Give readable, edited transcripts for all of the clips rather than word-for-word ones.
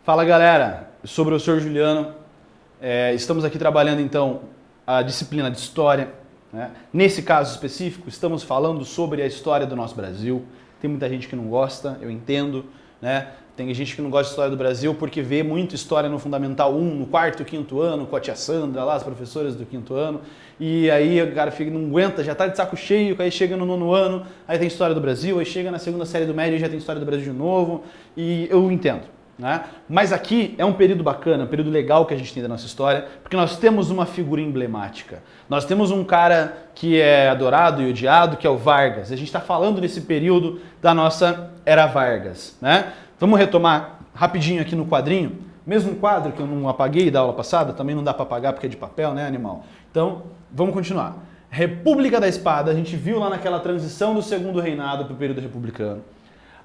Fala galera, eu sou o professor Juliano, estamos aqui trabalhando então a disciplina de História, né? Nesse caso específico estamos falando sobre a história do nosso Brasil. Tem muita gente que não gosta, eu entendo, né? Tem gente que não gosta de História do Brasil porque vê muito História no Fundamental 1, no quarto, quinto ano, com a tia Sandra lá, as professoras do quinto ano, e aí o cara fica, não aguenta, já tá de saco cheio, aí chega no nono ano, aí tem História do Brasil, aí chega na segunda série do médio e já tem História do Brasil de novo, e eu entendo. Né? Mas aqui é um período bacana, um período legal que a gente tem da nossa história, porque nós temos uma figura emblemática. Nós temos um cara que é adorado e odiado, que é o Vargas. A gente está falando nesse período da nossa Era Vargas. Né? Vamos retomar rapidinho aqui no quadrinho. Mesmo quadro que eu não apaguei da aula passada, também não dá para apagar porque é de papel, né, animal? Então, vamos continuar. República da Espada, a gente viu lá naquela transição do segundo reinado para o período republicano.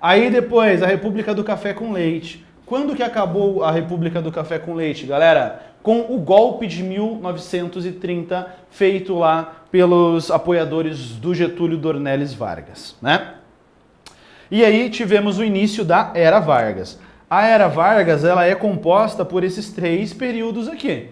Aí depois, a República do Café com Leite. Quando que acabou a República do Café com Leite, galera? Com o golpe de 1930 feito lá pelos apoiadores do Getúlio Dornelles Vargas, né? E aí tivemos o início da Era Vargas. A Era Vargas, ela é composta por esses três períodos aqui.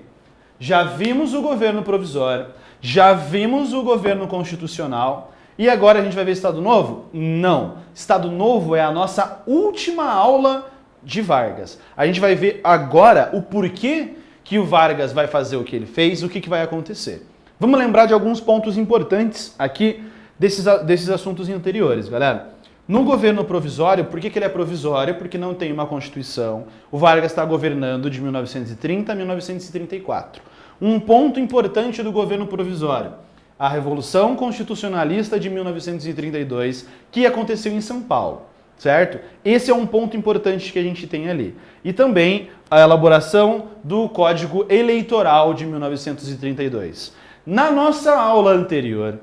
Já vimos o governo provisório, já vimos o governo constitucional, e agora a gente vai ver Estado Novo? Não. Estado Novo é a nossa última aula de Vargas. A gente vai ver agora o porquê que o Vargas vai fazer o que ele fez, o que vai acontecer. Vamos lembrar de alguns pontos importantes aqui desses assuntos anteriores, galera. No governo provisório, por que ele é provisório? Porque não tem uma Constituição. O Vargas está governando de 1930 a 1934. Um ponto importante do governo provisório: a Revolução Constitucionalista de 1932, que aconteceu em São Paulo. Certo? Esse é um ponto importante que a gente tem ali. E também a elaboração do Código Eleitoral de 1932. Na nossa aula anterior,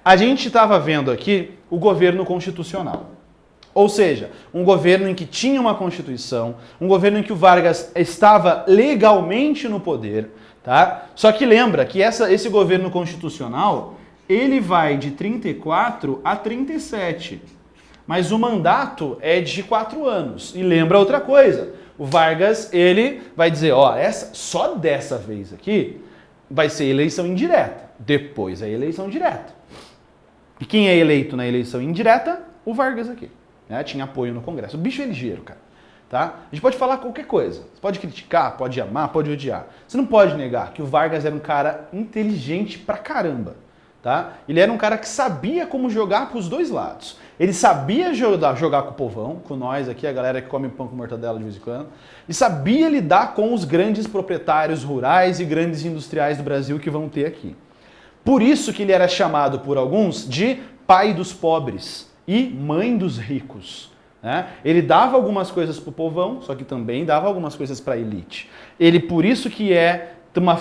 a gente estava vendo aqui o governo constitucional. Ou seja, um governo em que tinha uma Constituição, um governo em que o Vargas estava legalmente no poder, tá? Só que lembra que esse governo constitucional, ele vai de 34 a 37. Mas o mandato é de 4 anos. E lembra outra coisa, o Vargas, ele vai dizer, ó, só dessa vez aqui vai ser eleição indireta, depois é eleição direta. E quem é eleito na eleição indireta? O Vargas aqui. Né? Tinha apoio no Congresso. O bicho é ligeiro, cara. Tá? A gente pode falar qualquer coisa. Você pode criticar, pode amar, pode odiar. Você não pode negar que o Vargas era um cara inteligente pra caramba. Tá? Ele era um cara que sabia como jogar para os dois lados. Ele sabia jogar com o povão, com nós aqui, a galera que come pão com mortadela de vez em quando, e sabia lidar com os grandes proprietários rurais e grandes industriais do Brasil que vão ter aqui. Por isso que ele era chamado por alguns de pai dos pobres e mãe dos ricos. Né? Ele dava algumas coisas para o povão, só que também dava algumas coisas para a elite. Ele, por isso que é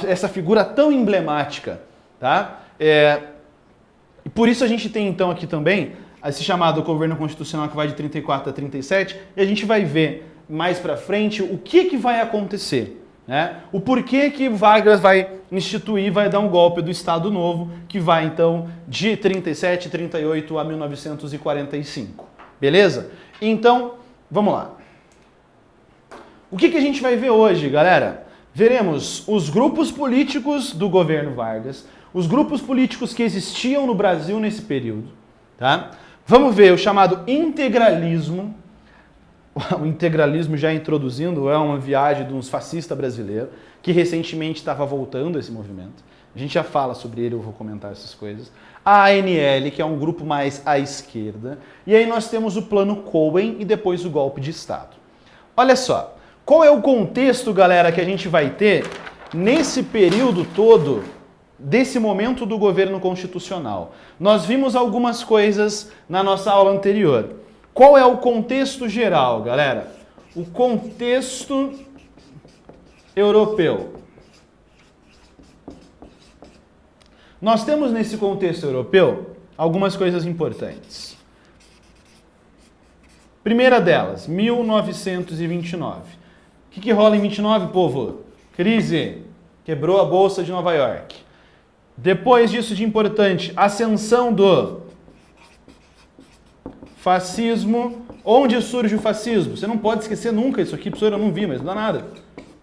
essa figura tão emblemática. Tá? E por isso a gente tem então aqui também esse chamado governo constitucional que vai de 34 a 37, e a gente vai ver mais pra frente o que vai acontecer, né? O porquê que Vargas vai instituir, vai dar um golpe do Estado Novo, que vai então de 37, 38 a 1945, beleza? Então, vamos lá. O que a gente vai ver hoje, galera? Veremos os grupos políticos do governo Vargas, os grupos políticos que existiam no Brasil nesse período, tá? Vamos ver o chamado integralismo. O integralismo, já introduzindo, é uma viagem de uns fascistas brasileiros que recentemente estava voltando a esse movimento. A gente já fala sobre ele, eu vou comentar essas coisas. A ANL, que é um grupo mais à esquerda. E aí nós temos o plano Cohen e depois o golpe de Estado. Olha só, qual é o contexto, galera, que a gente vai ter nesse período todo desse momento do governo constitucional? Nós vimos algumas coisas na nossa aula anterior. Qual é o contexto geral, galera? O contexto europeu. Nós temos nesse contexto europeu algumas coisas importantes. Primeira delas, 1929. O que rola em 29, povo? Crise. Quebrou a Bolsa de Nova York. Depois disso de importante, ascensão do Fascismo. Onde surge o fascismo? Você não pode esquecer nunca isso aqui, professor, eu não vi, mas não dá nada.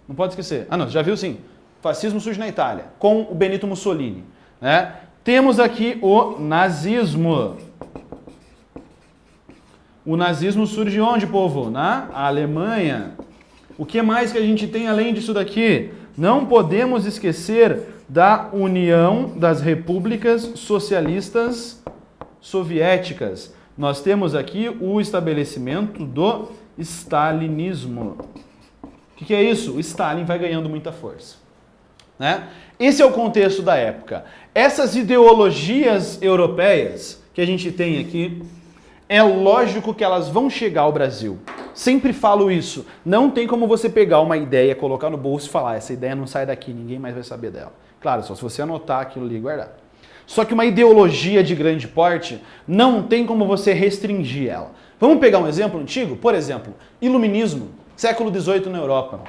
Não pode esquecer. Ah, não, já viu sim. O fascismo surge na Itália, com o Benito Mussolini. Né? Temos aqui o nazismo. O nazismo surge onde, povo? Na Alemanha. O que mais que a gente tem além disso daqui? Não podemos esquecer da União das Repúblicas Socialistas Soviéticas. Nós temos aqui o estabelecimento do stalinismo. O que é isso? O Stalin vai ganhando muita força. Né? Esse é o contexto da época. Essas ideologias europeias que a gente tem aqui, é lógico que elas vão chegar ao Brasil. Sempre falo isso. Não tem como você pegar uma ideia, colocar no bolso e falar, essa ideia não sai daqui, ninguém mais vai saber dela. Claro, só se você anotar aquilo ali e guardar. Só que uma ideologia de grande porte, não tem como você restringir ela. Vamos pegar um exemplo antigo? Por exemplo, iluminismo, século XVIII na Europa.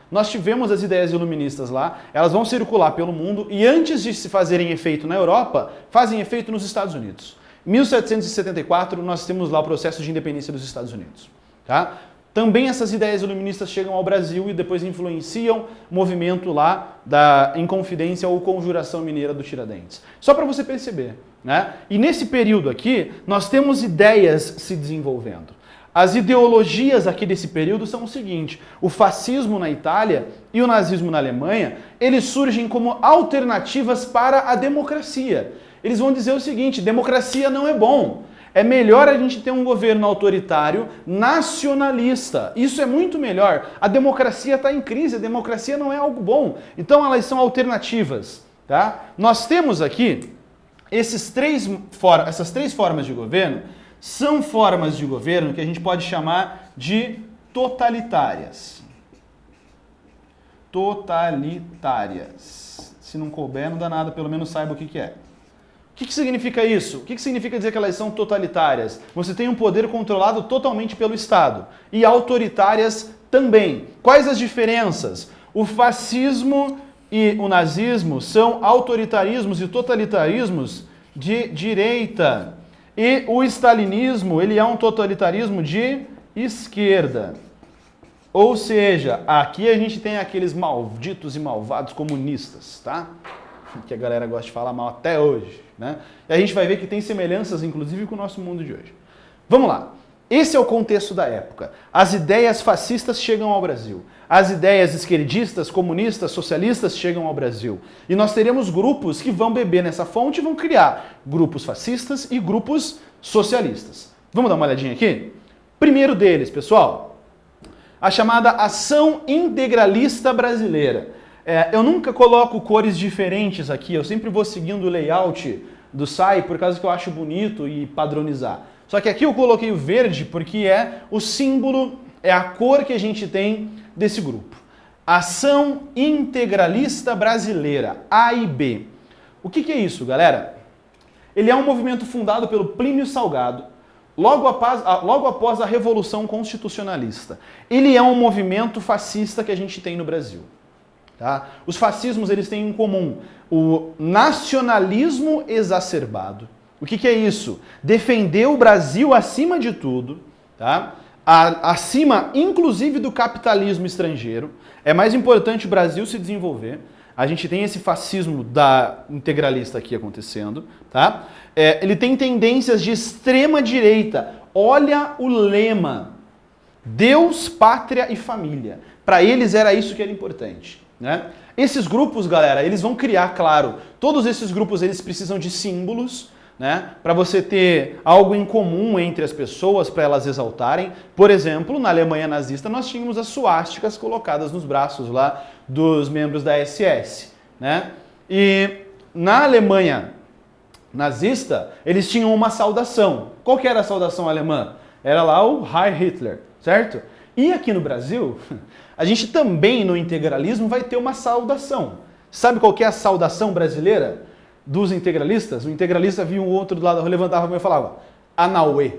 Nós tivemos as ideias iluministas lá, elas vão circular pelo mundo e antes de se fazerem efeito na Europa, fazem efeito nos Estados Unidos. Em 1774, nós temos lá o processo de independência dos Estados Unidos. Tá? Também essas ideias iluministas chegam ao Brasil e depois influenciam o movimento lá da Inconfidência ou Conjuração Mineira do Tiradentes. Só para você perceber. Né? E nesse período aqui, nós temos ideias se desenvolvendo. As ideologias aqui desse período são o seguinte, o fascismo na Itália e o nazismo na Alemanha, eles surgem como alternativas para a democracia. Eles vão dizer o seguinte, democracia não é bom. É melhor a gente ter um governo autoritário, nacionalista. Isso é muito melhor. A democracia está em crise, a democracia não é algo bom. Então elas são alternativas. Tá? Nós temos aqui essas três formas de governo, são formas de governo que a gente pode chamar de totalitárias. Totalitárias. Se não couber, não dá nada, pelo menos saiba o que é. O que significa isso? O que significa dizer que elas são totalitárias? Você tem um poder controlado totalmente pelo Estado. E autoritárias também. Quais as diferenças? O fascismo e o nazismo são autoritarismos e totalitarismos de direita. E o stalinismo, ele é um totalitarismo de esquerda. Ou seja, aqui a gente tem aqueles malditos e malvados comunistas, tá? Que a galera gosta de falar mal até hoje, né? E a gente vai ver que tem semelhanças, inclusive, com o nosso mundo de hoje. Vamos lá. Esse é o contexto da época. As ideias fascistas chegam ao Brasil. As ideias esquerdistas, comunistas, socialistas chegam ao Brasil. E nós teremos grupos que vão beber nessa fonte e vão criar grupos fascistas e grupos socialistas. Vamos dar uma olhadinha aqui? Primeiro deles, pessoal, a chamada Ação Integralista Brasileira. Eu nunca coloco cores diferentes aqui, eu sempre vou seguindo o layout do SAI por causa que eu acho bonito e padronizar. Só que aqui eu coloquei o verde porque é o símbolo, é a cor que a gente tem desse grupo. Ação Integralista Brasileira, AIB. O que é isso, galera? Ele é um movimento fundado pelo Plínio Salgado, logo após a Revolução Constitucionalista. Ele é um movimento fascista que a gente tem no Brasil. Tá? Os fascismos eles têm em comum o nacionalismo exacerbado. O que é isso? Defender o Brasil acima de tudo, tá? Acima inclusive do capitalismo estrangeiro. É mais importante o Brasil se desenvolver. A gente tem esse fascismo integralista aqui acontecendo. Tá? Ele tem tendências de extrema direita. Olha o lema: Deus, Pátria e Família. Para eles era isso que era importante. Né? Esses grupos, galera, eles vão criar, claro, todos esses grupos eles precisam de símbolos, né? Para você ter algo em comum entre as pessoas, para elas exaltarem. Por exemplo, na Alemanha nazista nós tínhamos as suásticas colocadas nos braços lá dos membros da SS. Né? E na Alemanha nazista eles tinham uma saudação. Qual que era a saudação alemã? Era lá o Heil Hitler, certo? E aqui no Brasil, a gente também no integralismo vai ter uma saudação. Sabe qual que é a saudação brasileira dos integralistas? O integralista via um outro do lado, levantava a mão e falava Anauê.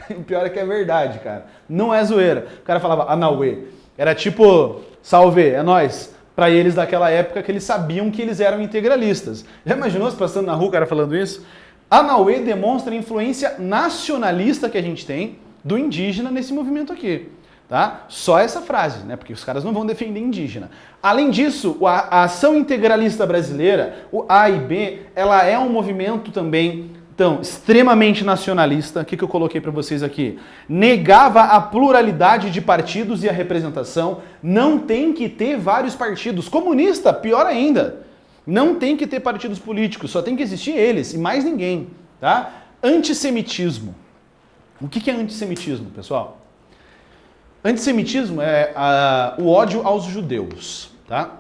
O pior é que é verdade, cara. Não é zoeira. O cara falava Anauê. Era tipo, salve, é nóis. Para eles daquela época que eles sabiam que eles eram integralistas. Já imaginou se passando na rua o cara falando isso? A Naue demonstra a influência nacionalista que a gente tem do indígena nesse movimento aqui. Tá? Só essa frase, né? Porque os caras não vão defender indígena. Além disso, a ação integralista brasileira, o A e B, ela é um movimento também então, extremamente nacionalista. O que eu coloquei para vocês aqui? Negava a pluralidade de partidos e a representação. Não tem que ter vários partidos. Comunista, pior ainda. Não tem que ter partidos políticos, só tem que existir eles e mais ninguém. Tá? Antissemitismo. O que é antissemitismo, pessoal? Antissemitismo é o ódio aos judeus, tá?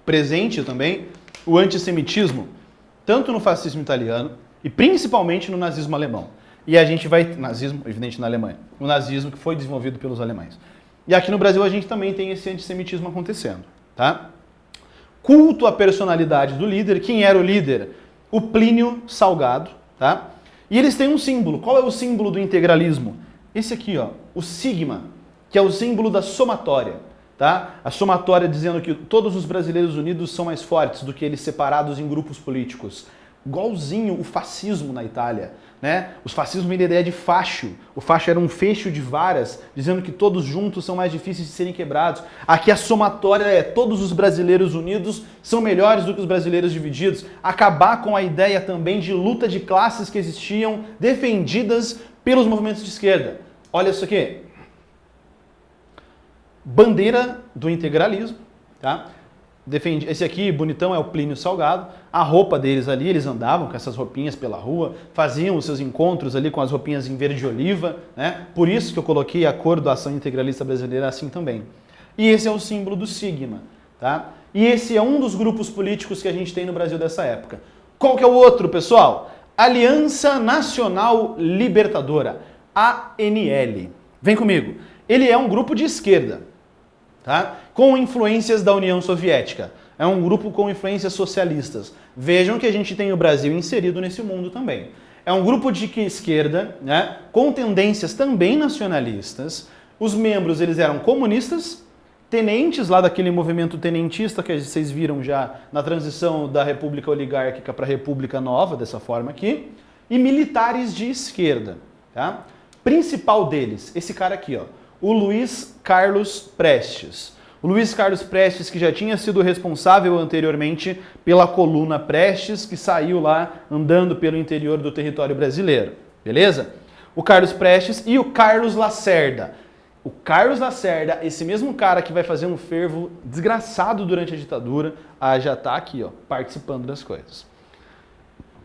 Presente também o antissemitismo, tanto no fascismo italiano e principalmente no nazismo alemão. E a gente vai... Nazismo, evidente, na Alemanha. O nazismo que foi desenvolvido pelos alemães. E aqui no Brasil a gente também tem esse antissemitismo acontecendo, tá? Culto à personalidade do líder. Quem era o líder? O Plínio Salgado, tá? E eles têm um símbolo. Qual é o símbolo do integralismo? Esse aqui, ó, o sigma, que é o símbolo da somatória, tá? A somatória dizendo que todos os brasileiros unidos são mais fortes do que eles separados em grupos políticos. Igualzinho o fascismo na Itália, né? Os fascismos vêm da ideia de fascio. O fascio era um fecho de varas, dizendo que todos juntos são mais difíceis de serem quebrados. Aqui a somatória é todos os brasileiros unidos são melhores do que os brasileiros divididos. Acabar com a ideia também de luta de classes que existiam, defendidas pelos movimentos de esquerda. Olha isso aqui. Bandeira do integralismo, tá? Esse aqui, bonitão, é o Plínio Salgado. A roupa deles ali, eles andavam com essas roupinhas pela rua, faziam os seus encontros ali com as roupinhas em verde oliva, né? Por isso que eu coloquei a cor da ação integralista brasileira assim também. E esse é o símbolo do sigma, tá? E esse é um dos grupos políticos que a gente tem no Brasil dessa época. Qual que é o outro, pessoal? Aliança Nacional Libertadora, ANL. Vem comigo. Ele é um grupo de esquerda, tá? Com influências da União Soviética. É um grupo com influências socialistas. Vejam que a gente tem o Brasil inserido nesse mundo também. É um grupo de esquerda, né, com tendências também nacionalistas. Os membros, eles eram comunistas, tenentes lá daquele movimento tenentista que vocês viram já na transição da República Oligárquica para a República Nova, dessa forma aqui, e militares de esquerda, tá? Principal deles, esse cara aqui, ó, o Luiz Carlos Prestes. O Luiz Carlos Prestes, que já tinha sido responsável anteriormente pela coluna Prestes, que saiu lá andando pelo interior do território brasileiro, beleza? O Carlos Prestes e o Carlos Lacerda. O Carlos Lacerda, esse mesmo cara que vai fazer um fervo desgraçado durante a ditadura, já está aqui, ó, participando das coisas.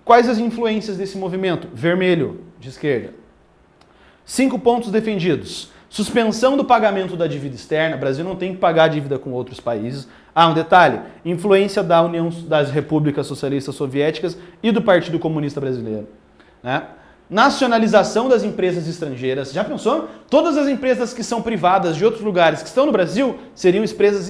Quais as influências desse movimento? Vermelho, de esquerda. 5 pontos defendidos. Suspensão do pagamento da dívida externa. O Brasil não tem que pagar a dívida com outros países. Um detalhe. Influência da União das Repúblicas Socialistas Soviéticas e do Partido Comunista Brasileiro, né? Nacionalização das empresas estrangeiras. Já pensou? Todas as empresas que são privadas de outros lugares que estão no Brasil seriam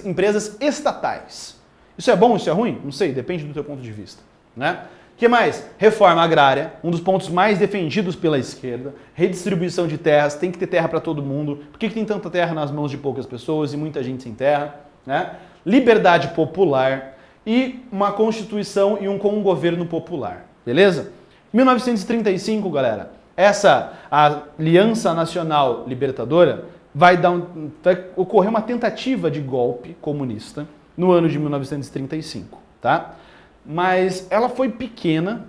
empresas estatais. Isso é bom, isso é ruim? Não sei, depende do teu ponto de vista, né? O que mais? Reforma agrária, um dos pontos mais defendidos pela esquerda. Redistribuição de terras, tem que ter terra para todo mundo. Por que tem tanta terra nas mãos de poucas pessoas e muita gente sem terra, né? Liberdade popular e uma constituição e um governo popular, beleza? 1935, galera, a Aliança Nacional Libertadora vai ocorrer uma tentativa de golpe comunista no ano de 1935, tá? Mas ela foi pequena,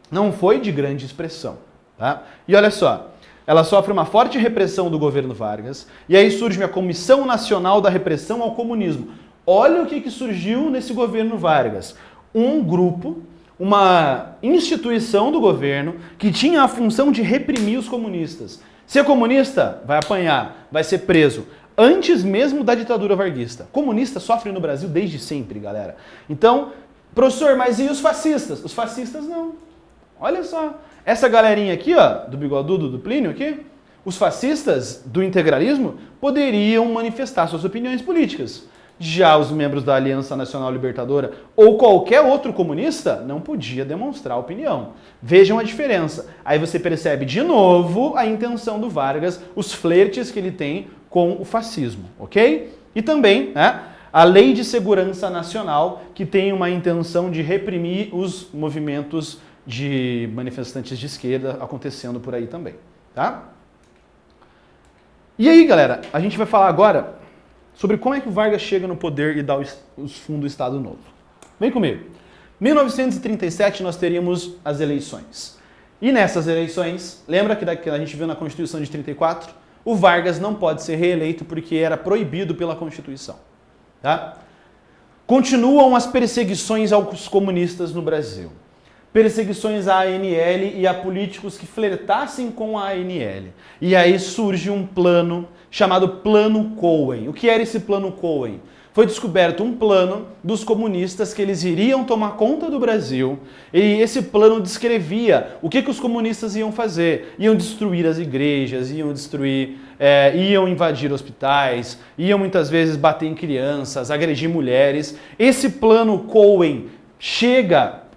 não foi de grande expressão, tá? E olha só, ela sofre uma forte repressão do governo Vargas, e aí surge a Comissão Nacional da Repressão ao Comunismo. Olha o que surgiu nesse governo Vargas. Um grupo, uma instituição do governo que tinha a função de reprimir os comunistas. Ser comunista vai apanhar, vai ser preso. Antes mesmo da ditadura varguista. Comunista sofre no Brasil desde sempre, galera. Então, professor, mas e os fascistas? Os fascistas não. Olha só. Essa galerinha aqui, ó, do bigodudo do Plínio aqui, os fascistas do integralismo poderiam manifestar suas opiniões políticas. Já os membros da Aliança Nacional Libertadora ou qualquer outro comunista não podia demonstrar opinião. Vejam a diferença. Aí você percebe de novo a intenção do Vargas, os flertes que ele tem com o fascismo, ok? E também, né, a Lei de Segurança Nacional, que tem uma intenção de reprimir os movimentos de manifestantes de esquerda acontecendo por aí também, tá? E aí, galera, a gente vai falar agora sobre como é que o Vargas chega no poder e dá os fundos do Estado Novo. Vem comigo. 1937 nós teríamos as eleições. E nessas eleições, lembra que a gente viu na Constituição de 34? O Vargas não pode ser reeleito porque era proibido pela Constituição. Tá? Continuam as perseguições aos comunistas no Brasil. Perseguições à ANL e a políticos que flertassem com a ANL. E aí surge um plano chamado Plano Cohen. O que era esse Plano Cohen? Foi descoberto um plano dos comunistas que eles iriam tomar conta do Brasil, e esse plano descrevia o que os comunistas iam fazer. Iam destruir as igrejas, iam invadir hospitais, iam muitas vezes bater em crianças, agredir mulheres. Esse Plano Cohen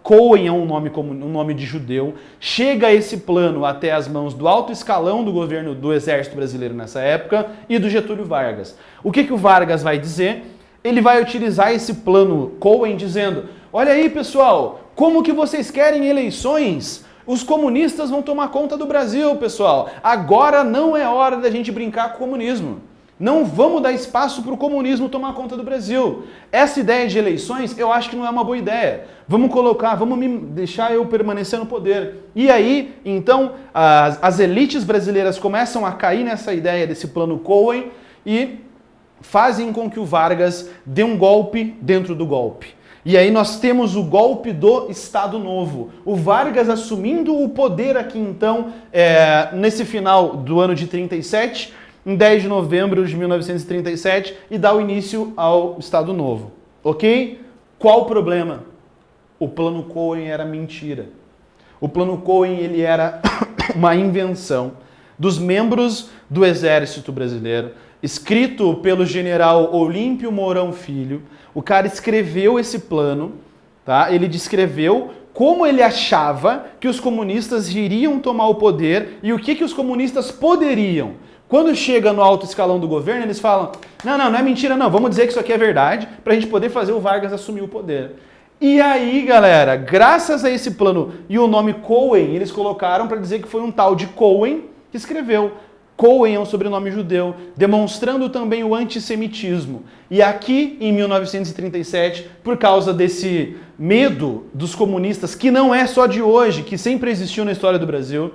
Cohen é um nome de judeu, chega esse plano até as mãos do alto escalão do governo do Exército Brasileiro nessa época e do Getúlio Vargas. O que o Vargas vai dizer? Ele vai utilizar esse plano Cohen dizendo: olha aí, pessoal, como que vocês querem eleições? Os comunistas vão tomar conta do Brasil, pessoal. Agora não é hora da gente brincar com o comunismo. Não vamos dar espaço para o comunismo tomar conta do Brasil. Essa ideia de eleições, eu acho que não é uma boa ideia. Vamos deixar eu permanecer no poder. E aí, então, as elites brasileiras começam a cair nessa ideia desse plano Cohen e fazem com que o Vargas dê um golpe dentro do golpe. E aí nós temos o golpe do Estado Novo. O Vargas assumindo o poder aqui, então, nesse final do ano de 37, em 10 de novembro de 1937, e dá o início ao Estado Novo. Ok? Qual o problema? O Plano Cohen era mentira. O Plano Cohen ele era uma invenção dos membros do Exército Brasileiro, escrito pelo general Olímpio Mourão Filho. O cara escreveu esse plano, tá? Ele descreveu como ele achava que os comunistas iriam tomar o poder e o que os comunistas poderiam. Quando chega no alto escalão do governo, eles falam: não é mentira não, vamos dizer que isso aqui é verdade para a gente poder fazer o Vargas assumir o poder. E aí, galera, graças a esse plano e o nome Cohen, eles colocaram para dizer que foi um tal de Cohen que escreveu. Cohen é um sobrenome judeu, demonstrando também o antissemitismo. E aqui, em 1937, por causa desse medo dos comunistas, que não é só de hoje, que sempre existiu na história do Brasil,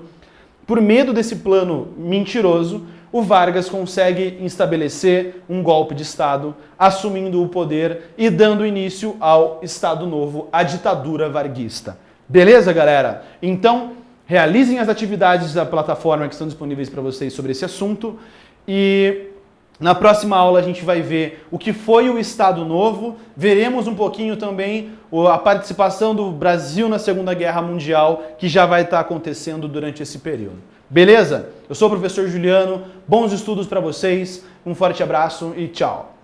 por medo desse plano mentiroso, o Vargas consegue estabelecer um golpe de Estado, assumindo o poder e dando início ao Estado Novo, a ditadura varguista. Beleza, galera? Então, realizem as atividades da plataforma que estão disponíveis para vocês sobre esse assunto e na próxima aula a gente vai ver o que foi o Estado Novo, veremos um pouquinho também a participação do Brasil na Segunda Guerra Mundial, que já vai estar acontecendo durante esse período. Beleza? Eu sou o professor Juliano, bons estudos para vocês, um forte abraço e tchau!